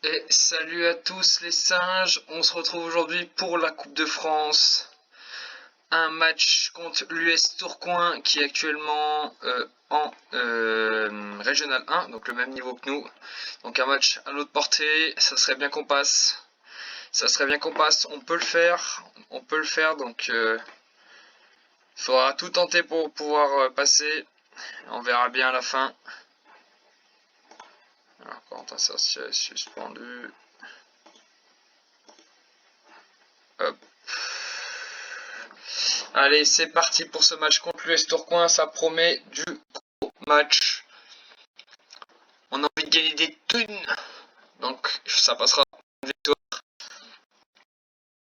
Et salut à tous les singes, on se retrouve aujourd'hui pour la Coupe de France. Un match contre l'US Tourcoing qui est actuellement en Régional 1, donc le même niveau que nous. Donc un match à notre portée, ça serait bien qu'on passe. On peut le faire, donc il faudra tout tenter pour pouvoir passer. On verra bien à la fin. Alors, quand ça c'est suspendu. Hop. Allez, c'est parti pour ce match contre l'US Tourcoing. Ça promet du gros match. On a envie de gagner des thunes. Donc, ça passera une victoire.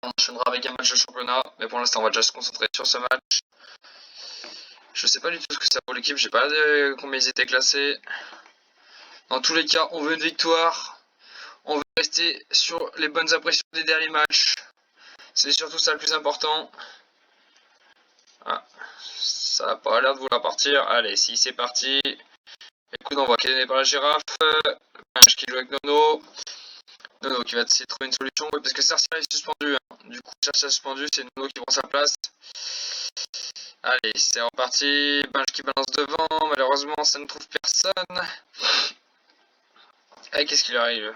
On enchaînera avec un match de championnat. Mais pour l'instant, on va déjà se concentrer sur ce match. Je sais pas du tout ce que ça vaut l'équipe. J'ai pas combien ils étaient classés. Dans tous les cas, on veut une victoire. On veut rester sur les bonnes impressions des derniers matchs. C'est surtout ça le plus important. Ah, ça n'a pas l'air de vouloir partir. Allez, si c'est parti. Écoute, on va donné par la girafe. Qui joue avec Nono. Nono qui va essayer de trouver une solution. Oui, parce que Sarcia est suspendu. Hein. Du coup, Sarcia est suspendu. C'est Nono qui prend sa place. Allez, c'est reparti. Binge qui balance devant. Malheureusement, ça ne trouve personne. Allez, qu'est-ce qui lui arrive?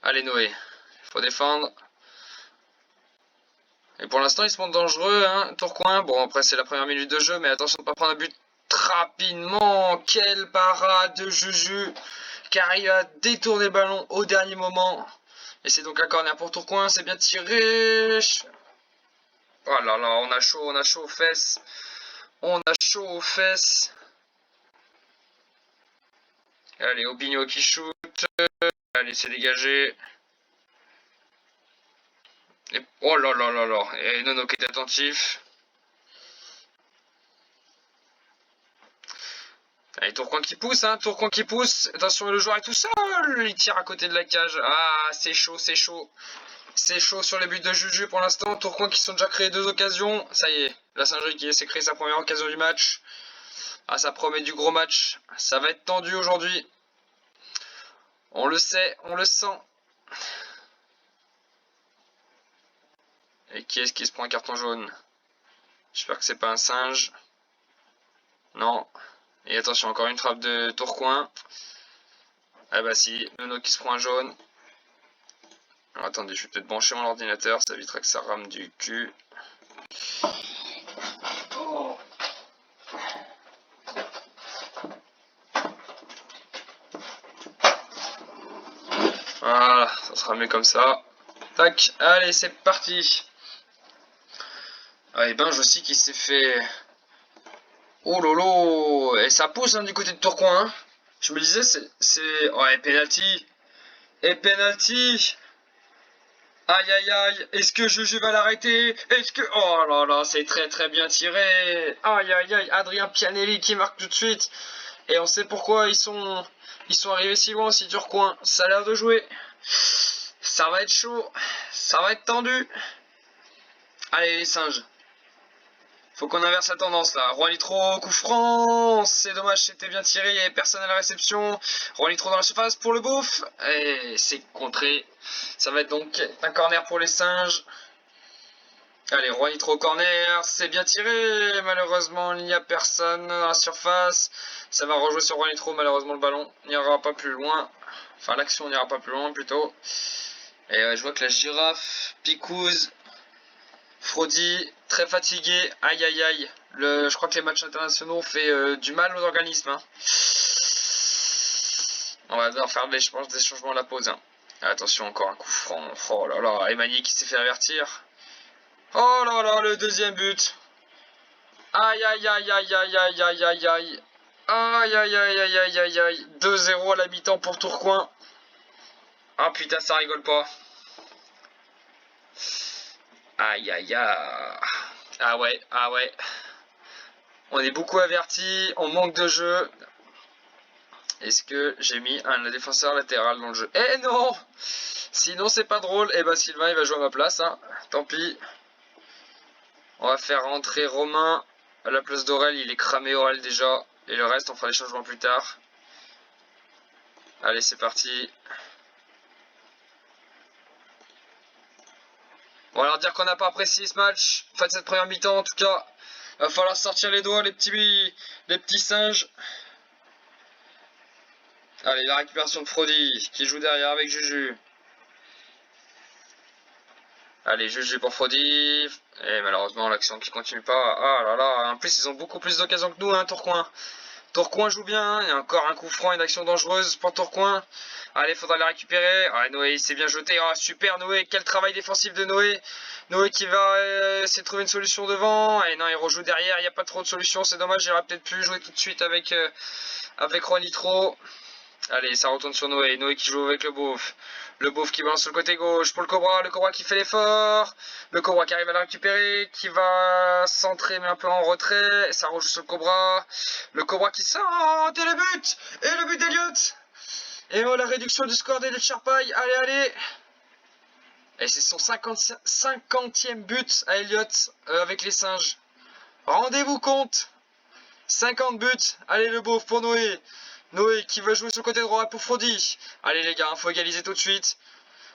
Allez, Noé. Il faut défendre. Et pour l'instant, ils se montrent dangereux. Hein. Tourcoing. Bon, après, c'est la première minute de jeu. Mais attention de ne pas prendre un but rapidement. Quelle parade de Juju qui arrive à détourner le ballon au dernier moment. Et c'est donc un corner pour Tourcoing, c'est bien tiré. Oh là là, on a chaud aux fesses. On a chaud aux fesses. Allez, Aubigno qui shoot. Allez, c'est dégagé. Et, oh là là là là. Et Nono qui est attentif. Allez, Tourcoing qui pousse, hein. Tourcoing qui pousse. Attention, le joueur est tout seul. Il tire à côté de la cage. Ah, c'est chaud, c'est chaud. C'est chaud sur les buts de Juju pour l'instant. Tourcoing qui sont déjà créés 2 occasions. Ça y est, la Saint-Gilles qui s'est créé sa première occasion du match. Ah, ça promet du gros match. Ça va être tendu aujourd'hui. On le sait, on le sent. Et qui est-ce qui se prend un carton jaune? J'espère que c'est pas un singe. Non. Et attention, encore une frappe de Tourcoing. Ah bah si, Nono qui se prend un jaune. Alors attendez, je vais peut-être brancher mon ordinateur, ça évitera que ça rame du cul. Voilà, ça sera mieux comme ça. Tac, allez, c'est parti. Ah, et Binge aussi qui s'est fait... Oh lolo. Et ça pousse hein, du côté de Tourcoing. Hein. Je me disais, c'est... Ouais, penalty. Et penalty. Aïe aïe aïe, est-ce que Juju va l'arrêter? Est-ce que... Oh là là, c'est très très bien tiré. Aïe aïe aïe, Adrien Pianelli qui marque tout de suite. Et on sait pourquoi ils sont arrivés si loin aussi Tourcoing. Ça a l'air de jouer. Ça va être chaud. Ça va être tendu. Allez les singes. Faut qu'on inverse la tendance là. Roi Litro, coup franc. C'est dommage, c'était bien tiré. Il n'y avait personne à la réception. Roi Litro dans la surface pour le bouffe. Et c'est contré. Ça va être donc un corner pour les singes. Allez, Roi Nitro au corner, c'est bien tiré, malheureusement il n'y a personne dans la surface, ça va rejouer sur Roi Nitro, malheureusement le ballon n'ira pas plus loin, enfin l'action n'ira pas plus loin plutôt, et je vois que la girafe, Picouse, Frodi, très fatigué, aïe aïe aïe, je crois que les matchs internationaux ont fait du mal aux organismes, hein. On va devoir faire des changements à la pause, hein. Attention, encore un coup franc, oh là là, Emani qui s'est fait avertir. Oh là là, le deuxième but. Aïe aïe aïe aïe aïe aïe aïe aïe aïe. Aïe aïe aïe aïe aïe aïe aïe. 2-0 à la mi-temps pour Tourcoing. Ah putain, ça rigole pas. Aïe aïe aïe. Ah ouais, ah ouais. On est beaucoup avertis, on manque de jeu. Est-ce que j'ai mis un défenseur latéral dans le jeu? Eh non! Sinon c'est pas drôle. Eh ben Sylvain il va jouer à ma place, hein. Tant pis. On va faire rentrer Romain à la place d'Aurel, il est cramé Aurel déjà. Et le reste on fera les changements plus tard. Allez c'est parti. On va leur dire qu'on n'a pas apprécié ce match. En fait, cette première mi-temps, en tout cas. Il va falloir sortir les doigts, les petits singes. Allez, la récupération de Frody, qui joue derrière avec Juju. Allez, Juju pour Frody. Et malheureusement, l'action qui continue pas. Ah là là, en plus, ils ont beaucoup plus d'occasions que nous, hein, Tourcoing. Tourcoing joue bien, hein. Il y a encore un coup franc, une action dangereuse pour Tourcoing. Allez, faudra la récupérer. Ah, Noé, il s'est bien jeté. Ah, super Noé, quel travail défensif de Noé. Noé qui va essayer de trouver une solution devant. Et non, il rejoue derrière, il n'y a pas trop de solutions, c'est dommage, j'aurais peut-être pu jouer tout de suite avec Juanitro. Allez, ça retourne sur Noé. Noé qui joue avec le Beauf. Le Beauf qui balance sur le côté gauche pour le Cobra. Le Cobra qui fait l'effort. Le Cobra qui arrive à la récupérer. Qui va centrer mais un peu en retrait. Ça rejoue sur le Cobra. Le Cobra qui sort. Et le but. Et le but d'Eliott. Et oh, la réduction du score d'Eliott Charpaille. Allez, allez. Et c'est son 50e but à Eliott avec les singes. Rendez-vous compte. 50 buts. Allez, le Beauf pour Noé. Noé qui va jouer sur le côté droit pour Frody. Allez les gars, il faut égaliser tout de suite.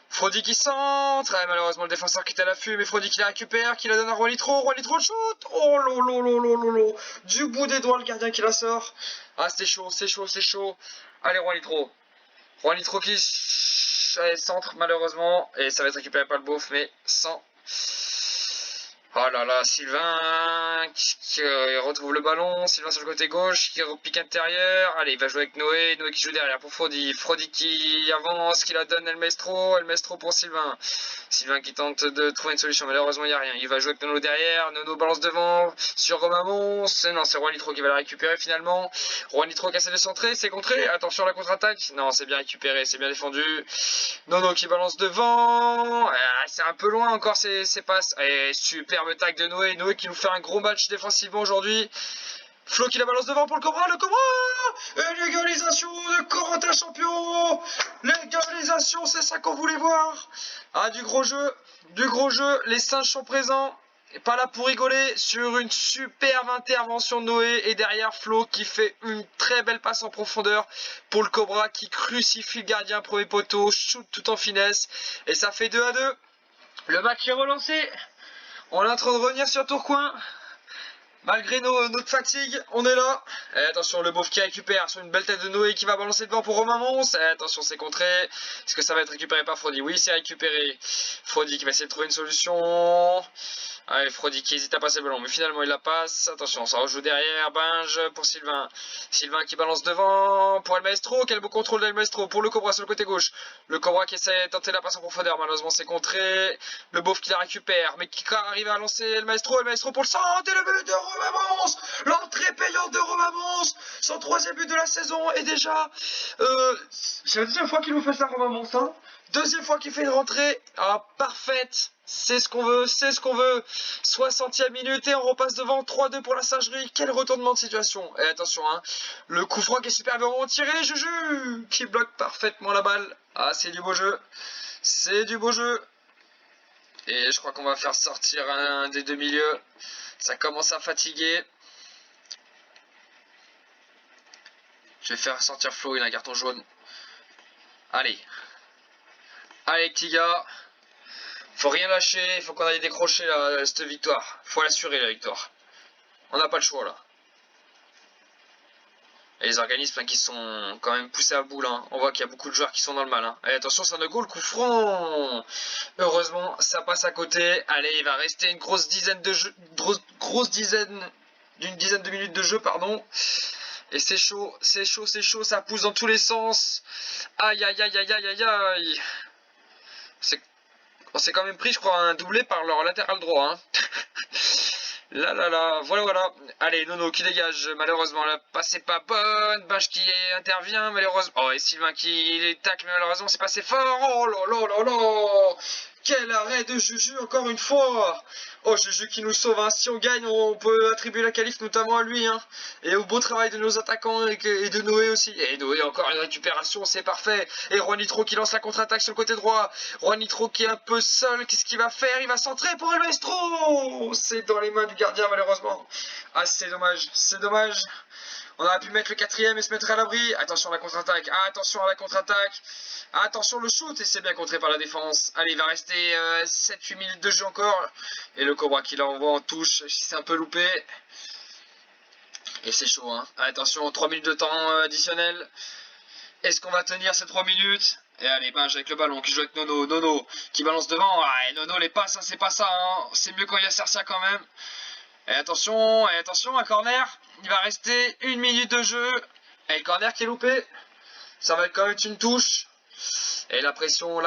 Frody qui centre. Et malheureusement le défenseur qui est à l'affût. Mais Frody qui la récupère, qui la donne à Juanitro. Juanitro le shoot. Oh lolo. Du bout des doigts le gardien qui la sort. Ah c'est chaud. Allez Juanitro. Juanitro qui allez, centre malheureusement. Et ça va être récupéré par le Beauf mais sans... Oh là là, Sylvain qui retrouve le ballon, Sylvain sur le côté gauche, qui repique intérieur, allez il va jouer avec Noé, Noé qui joue derrière pour Frody, Frody qui avance, qui la donne El Maestro pour Sylvain, Sylvain qui tente de trouver une solution, malheureusement il n'y a rien, il va jouer avec Nono derrière, Nono balance devant, sur Romain Mons, non c'est Juanitro qui va la récupérer finalement, Juanitro qui essaie de centrer, c'est contré, attention à la contre-attaque, non c'est bien récupéré, c'est bien défendu, Nono qui balance devant, c'est un peu loin encore ces passes, et superbe tac de Noé, Noé qui nous fait un gros match défensivement aujourd'hui. Flo qui la balance devant pour le Cobra et l'égalisation de Corentin Champion. L'égalisation, c'est ça qu'on voulait voir. Ah, du gros jeu, les singes sont présents. Et pas là pour rigoler sur une superbe intervention de Noé et derrière Flo qui fait une très belle passe en profondeur pour le Cobra qui crucifie le gardien premier poteau, shoot tout en finesse et ça fait 2-2. Le match est relancé. On est en train de revenir sur Tourcoing. Malgré notre fatigue, on est là. Et attention, le Beauf qui récupère sur une belle tête de Noé qui va balancer devant pour Romain Mons. Et attention, c'est contré. Est-ce que ça va être récupéré par Frody? Oui, c'est récupéré. Frody qui va essayer de trouver une solution. Allez, Frody qui hésite à passer le ballon, mais finalement il la passe. Attention, ça rejoue derrière. Binge pour Sylvain. Sylvain qui balance devant pour El Maestro. Quel beau contrôle d'El Maestro pour le Cobra sur le côté gauche. Le Cobra qui essaie de tenter la passe en profondeur. Malheureusement, c'est contré. Le Beauf qui la récupère, mais qui arrive à lancer El Maestro pour le centre. Et le but de Romain Mons. L'entrée payante de Romain Mons. Son 3e but de la saison. Et déjà, c'est la deuxième fois qu'il nous fait ça, Romain Mons. Hein. Deuxième fois qu'il fait une rentrée parfaite. C'est ce qu'on veut. 60e minute et on repasse devant 3-2 pour la singerie. Quel retournement de situation. Et attention, hein, le coup franc qui est superbement tiré. Juju qui bloque parfaitement la balle. Ah, c'est du beau jeu. Et je crois qu'on va faire sortir un des deux milieux. Ça commence à fatiguer. Je vais faire sortir Flo, il a un carton jaune. Allez, petit gars. Faut rien lâcher, il faut qu'on aille décrocher cette victoire. Faut l'assurer la victoire. On n'a pas le choix là. Et les organismes qui sont quand même poussés à bout là. On voit qu'il y a beaucoup de joueurs qui sont dans le mal. Hein. Et attention, c'est un goal, coup franc. Heureusement, ça passe à côté. Allez, il va rester une grosse dizaine de jeux, d'une dizaine de minutes de jeu, pardon. Et c'est chaud, ça pousse dans tous les sens. Aïe. On s'est quand même pris, je crois, un doublé par leur latéral droit. Hein. Là, voilà. Allez, Nono qui dégage, malheureusement, la passe est pas bonne. Binge qui intervient, malheureusement. Oh, et Sylvain qui les tacle, mais malheureusement, c'est passé fort. Oh là. Quel arrêt de Juju, encore une fois. Oh, Juju qui nous sauve. Hein. Si on gagne, on peut attribuer la qualif notamment à lui. Hein. Et au beau travail de nos attaquants et de Noé aussi. Et Noé, encore une récupération, c'est parfait. Et Juanitro qui lance la contre-attaque sur le côté droit. Juanitro qui est un peu seul. Qu'est-ce qu'il va faire? Il va centrer pour El Maestro. C'est dans les mains du gardien, malheureusement. Ah, c'est dommage. On aurait pu mettre le 4e et se mettre à l'abri. Attention à la contre-attaque. Attention le shoot et c'est bien contré par la défense. Allez, il va rester 7-8 minutes de jeu encore. Et le Cobra qui l'envoie en touche, c'est un peu loupé. Et c'est chaud, hein. Attention, 3 minutes de temps additionnel. Est-ce qu'on va tenir ces 3 minutes? Et allez, Binge avec le ballon qui joue avec Nono. Nono qui balance devant. Ah, et Nono les passes, hein, c'est pas ça. Hein. C'est mieux quand il y a Cercia quand même. Et attention, un corner. Il va rester 1 minute de jeu. Et le corner qui est loupé. Ça va être quand même une touche. Et la pression,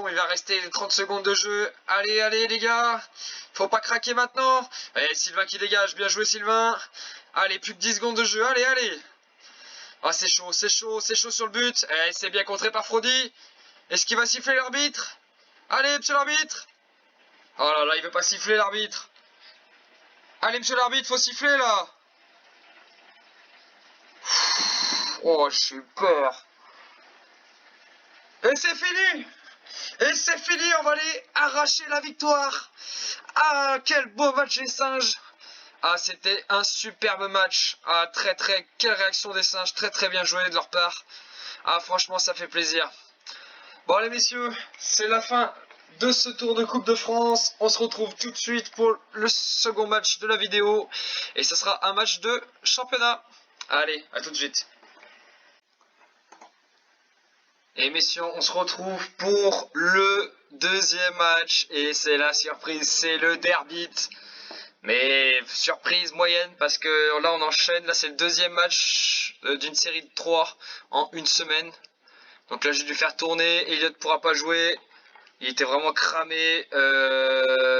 il va rester 30 secondes de jeu. Allez, allez les gars. Faut pas craquer maintenant. Et Sylvain qui dégage, bien joué Sylvain. Allez, plus que 10 secondes de jeu, allez, allez. Ah, c'est chaud sur le but. Et c'est bien contré par Frody. Est-ce qu'il va siffler l'arbitre? Allez, monsieur l'arbitre. Oh là là, il veut pas siffler l'arbitre. Allez, monsieur l'arbitre, faut siffler là. Oh, j'ai peur. Et c'est fini. Et c'est fini, on va aller arracher la victoire. Ah, quel beau match les singes. Ah, c'était un superbe match. Ah, quelle réaction des singes. Très bien joué de leur part. Ah, franchement, ça fait plaisir. Bon, les messieurs, c'est la fin de ce tour de Coupe de France. On se retrouve tout de suite pour le second match de la vidéo. Et ce sera un match de championnat. Allez, à tout de suite. Et messieurs, on se retrouve pour le deuxième match. Et c'est la surprise, c'est le derby. Mais surprise moyenne parce que là on enchaîne. Là c'est le deuxième match d'une série de 3 en une semaine. Donc là j'ai dû faire tourner. Elliot ne pourra pas jouer. Il était vraiment cramé.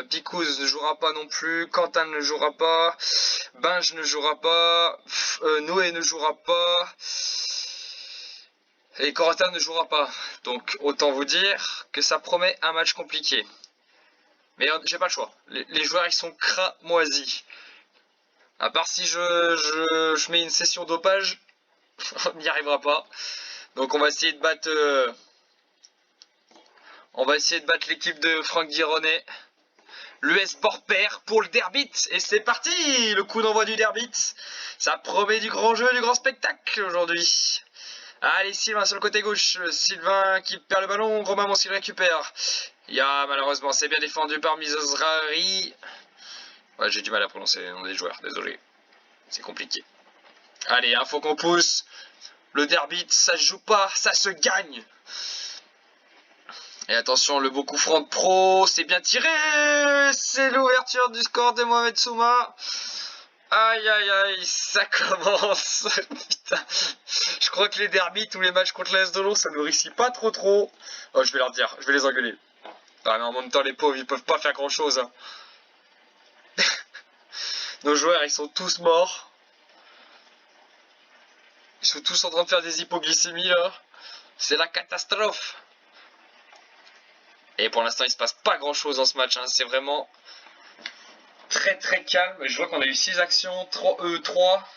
Picouz ne jouera pas non plus. Quentin ne jouera pas. Binge ne jouera pas. Noé ne jouera pas. Et Corentin ne jouera pas. Donc autant vous dire que ça promet un match compliqué. Mais j'ai pas le choix. Les joueurs ils sont cramoisis. À part si je mets une session dopage, on n'y arrivera pas. Donc on va essayer de battre l'équipe de Franck Dironet. L'US Borpère pour le derby. Et c'est parti. Le coup d'envoi du derby. Ça promet du grand jeu, du grand spectacle aujourd'hui. Allez, Sylvain sur le côté gauche. Sylvain qui perd le ballon. Romain Mons qui le récupère. Il y a malheureusement, c'est bien défendu par Mizozrari. Ouais, j'ai du mal à prononcer le nom des joueurs, désolé. C'est compliqué. Allez, faut qu'on pousse. Le derby, ça se joue pas, ça se gagne. Et attention, le beau coup franc de Pro, c'est bien tiré. C'est l'ouverture du score de Mohamed Souma. Aïe aïe aïe, ça commence. Putain, je crois que les derbys, tous les matchs contre l'AS de Lons, ça ne réussit pas trop. Oh, je vais leur dire, je vais les engueuler. Ah, mais en même temps, les pauvres, ils peuvent pas faire grand chose. Hein. Nos joueurs, ils sont tous morts. Ils sont tous en train de faire des hypoglycémies là. C'est la catastrophe. Et pour l'instant, il se passe pas grand chose dans ce match. Hein. C'est vraiment très calme. Je vois qu'on a eu 6 actions, 3.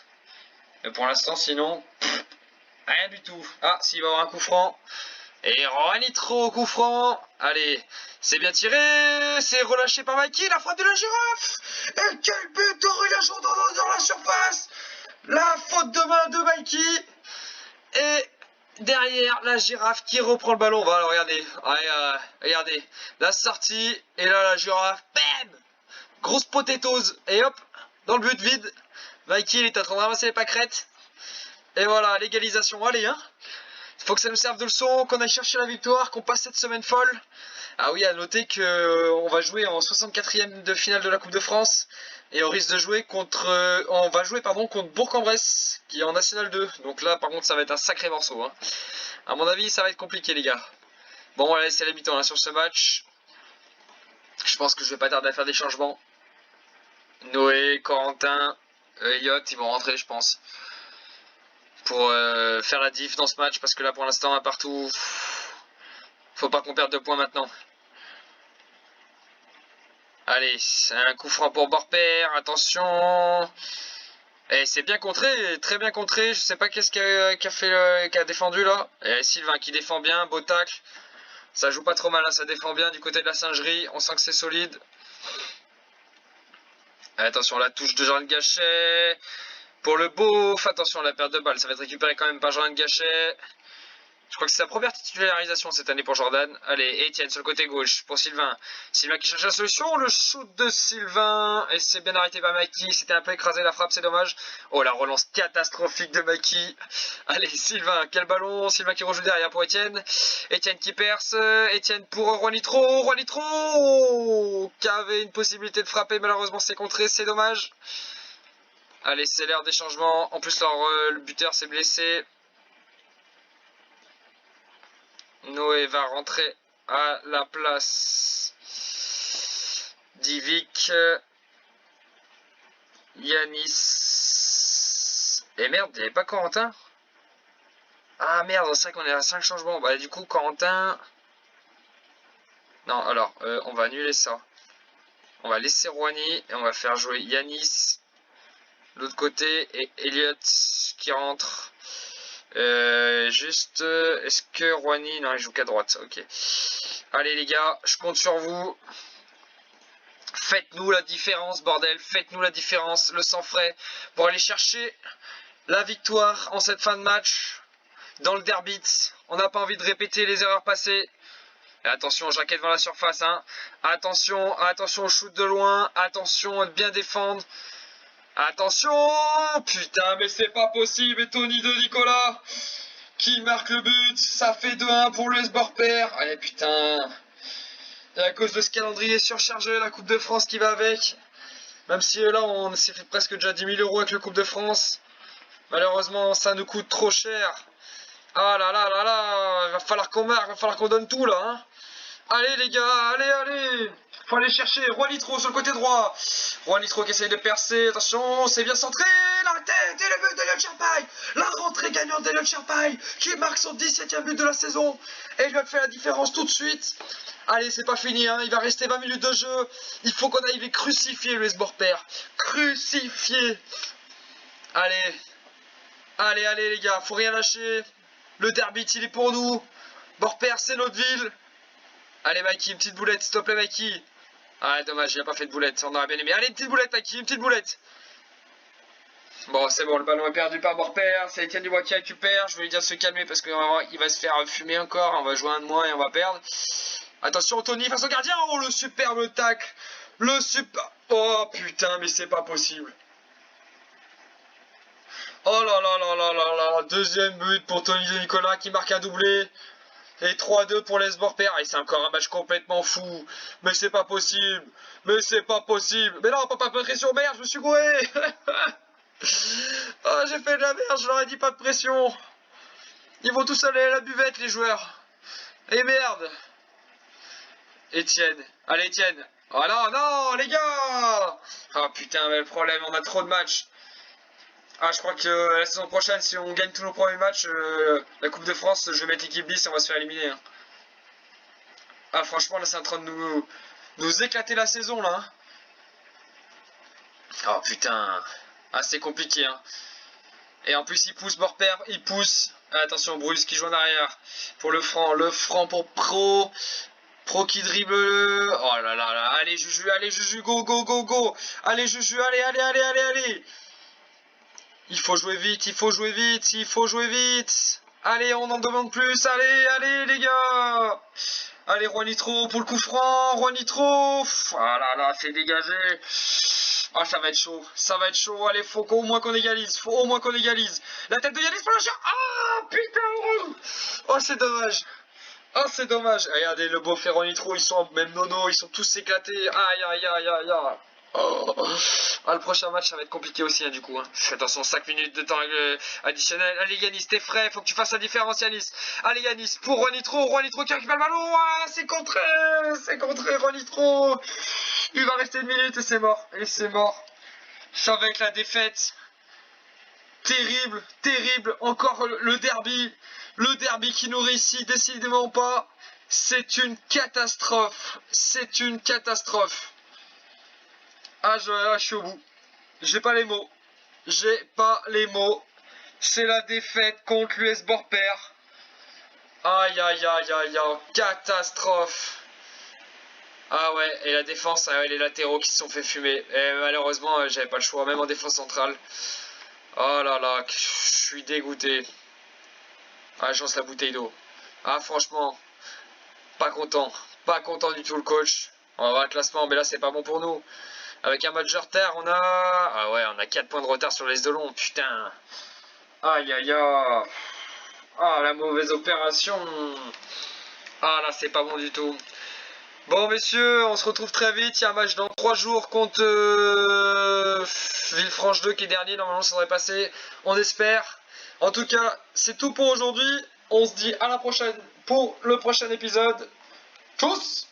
Mais pour l'instant, sinon, rien du tout. Ah, s'il va y avoir un coup franc. Et Juanitro au coup franc. Allez, c'est bien tiré. C'est relâché par Mikey. La frappe de la girafe. Et quel but d'Aurélien dans la surface. La faute de main de Mikey. Et derrière, la girafe qui reprend le ballon. Voilà, regardez. Regardez. La sortie. Et là, la girafe. Bam. Grosse potatoes. Et hop. Dans le but vide. Mikey, il est en train de ramasser les pâquerettes. Et voilà, l'égalisation. Allez, hein. Il faut que ça nous serve de leçon, qu'on aille chercher la victoire, qu'on passe cette semaine folle. Ah oui, à noter qu'on va jouer en 64e de finale de la Coupe de France. Et on risque de jouer on va jouer contre Bourg-en-Bresse, qui est en National 2. Donc là, par contre, ça va être un sacré morceau. Hein. À mon avis, ça va être compliqué, les gars. Bon, on va laisser la mi-temps sur ce match. Je pense que je vais pas tarder à faire des changements. Noé, Corentin, Elliot, ils vont rentrer, je pense. Pour faire la diff dans ce match, parce que là, pour l'instant, à partout, faut pas qu'on perde de points maintenant. Allez, c'est un coup franc pour Borpère, attention. Et c'est bien contré, très bien contré. Je sais pas qu'est-ce qu'a défendu là. Et Sylvain qui défend bien, beau tacle. Ça joue pas trop mal, hein, ça défend bien du côté de la singerie. On sent que c'est solide. Attention, la touche de Jean Gachet. Pour le beauf, attention, la perte de balle. Ça va être récupéré quand même par Jean Gachet. Je crois que c'est sa première titularisation cette année pour Jordan. Allez, Etienne sur le côté gauche pour Sylvain. Sylvain qui cherche la solution. Le shoot de Sylvain. Et c'est bien arrêté par Mikey. C'était un peu écrasé la frappe, c'est dommage. Oh, la relance catastrophique de Mikey. Allez, Sylvain, quel ballon. Sylvain qui rejoue derrière pour Etienne. Etienne qui perce. Etienne pour Juanitro. Juanitro qui avait une possibilité de frapper. Malheureusement, c'est contré. C'est dommage. Allez, c'est l'heure des changements. En plus, le buteur s'est blessé. Noé va rentrer à la place d'Ivic. Yanis. Et merde, il n'y avait pas Corentin? Ah merde, c'est vrai qu'on est à 5 changements. Bah du coup, Corentin... Non, alors, on va annuler ça. On va laisser Rouhani et on va faire jouer Yanis. L'autre côté, et Elliott qui rentre. Est-ce que Rouhani... Non, il joue qu'à droite, ok. Allez les gars, je compte sur vous. Faites-nous la différence, bordel. Faites-nous la différence, le sang frais, pour aller chercher la victoire en cette fin de match. Dans le derby, on n'a pas envie de répéter les erreurs passées. Et attention, Jacquet devant la surface. Hein. Attention, attention au shoot de loin. Attention à bien défendre. Attention! Putain, mais c'est pas possible. Et Tony de Nicolas qui marque le but. Ça fait 2-1 pour le Borpère. Allez, putain. Et à cause de ce calendrier surchargé, la Coupe de France qui va avec. Même si là, on s'est fait presque déjà 10 000 € avec la Coupe de France. Malheureusement, ça nous coûte trop cher. Ah là là là là, il va falloir qu'on marque, il va falloir qu'on donne tout là. Hein. Allez les gars, allez, allez. Faut aller chercher Juanitro sur le côté droit. Juanitro qui essaye de percer, attention, c'est bien centré. La tête et le but d'Eliott Champagne. La rentrée gagnante d'Eliott Champagne qui marque son 17e but de la saison. Et il va faire la différence tout de suite. Allez, c'est pas fini, hein. Il va rester 20 minutes de jeu. Il faut qu'on aille les crucifier, l'US Borpère. Crucifier. Allez. Allez, allez les gars, faut rien lâcher. Le derby, il est pour nous. Borpère, c'est notre ville. Allez, Mikey, une petite boulette, s'il te plaît, Mikey. Ah, dommage, il a pas fait de boulette. On aurait bien aimé. Allez, une petite boulette, Mikey, une petite boulette. Bon, c'est bon, le ballon est perdu par Borpère. C'est Etienne Dubois qui récupère. Je vais lui dire de se calmer parce qu'il va se faire fumer encore. On va jouer un de moins et on va perdre. Attention, Tony face au gardien. Oh, le superbe tacle. Le super... Oh, putain, mais c'est pas possible. Oh là là là là là là. Deuxième but pour Tony de Nicolas qui marque un doublé. Et 3-2 pour les Borpère. Et c'est encore un match complètement fou. Mais c'est pas possible. Mais c'est pas possible. Mais non, pas de pression. Merde, je me suis gouré. Oh, j'ai fait de la merde. Je leur ai dit pas de pression. Ils vont tous aller à la buvette, les joueurs. Et merde. Etienne. Allez, Etienne. Oh non, non, les gars. Ah putain, mais le problème, on a trop de matchs. Ah, je crois que la saison prochaine, si on gagne tous nos premiers matchs, la Coupe de France, je vais mettre l'équipe bis et on va se faire éliminer. Hein. Ah, franchement, là, c'est en train de nous éclater la saison, là. Hein. Oh, putain. Ah, c'est compliqué, hein. Et en plus, il pousse Borpère, il pousse. Ah, attention, Bruce qui joue en arrière. Pour le franc pour Pro. Pro qui dribble. Oh là là là. Allez, Juju, go, go, go, go. Allez, Juju, allez, allez, allez, allez, allez. Il faut jouer vite, il faut jouer vite, il faut jouer vite. Allez, on en demande plus. Allez, allez, les gars. Allez, Juanitro pour le coup franc. Juanitro. Ah là là, c'est dégagé. Ah, ça va être chaud. Ça va être chaud. Allez, faut qu'au moins qu'on égalise. Faut au moins qu'on égalise. La tête de Yanis pour le chat. Ah, putain. Oh, c'est dommage. Oh, c'est dommage. Regardez, le beau Ferronitro, ils sont même Nono, ils sont tous éclatés. Aïe, aïe, aïe, aïe, aïe. Oh. Ah, le prochain match, ça va être compliqué aussi, hein, du coup. Hein. Attention, 5 minutes de temps additionnel. Allez, Yanis, t'es frais. Faut que tu fasses la différence, Yanis. Allez, Yanis, pour Juanitro. Juanitro qui récupère le ballon. Ah, c'est contré. C'est contré, Juanitro. Il va rester une minute et c'est mort. Et c'est mort. Ça va être la défaite. Terrible, terrible. Encore le derby. Le derby qui nous réussit décidément pas. C'est une catastrophe. C'est une catastrophe. Ah, je suis au bout. J'ai pas les mots. J'ai pas les mots. C'est la défaite contre l'US Borpère. Aïe, aïe, aïe, aïe, aïe. Catastrophe. Ah ouais, et la défense, les latéraux qui se sont fait fumer. Et malheureusement, j'avais pas le choix, même en défense centrale. Oh là là, je suis dégoûté. Ah, je lance la bouteille d'eau. Ah, franchement, pas content. Pas content du tout, le coach. On va voir le classement, mais là, c'est pas bon pour nous. Avec un match de retard, on a... Ah ouais, on a 4 points de retard sur les Dolons, putain. Aïe, aïe, aïe. Ah, la mauvaise opération. Ah, là, c'est pas bon du tout. Bon, messieurs, on se retrouve très vite. Il y a un match dans 3 jours contre Villefranche 2 qui est dernier. Normalement, ça devrait passer. On espère. En tout cas, c'est tout pour aujourd'hui. On se dit à la prochaine pour le prochain épisode. Tchuss!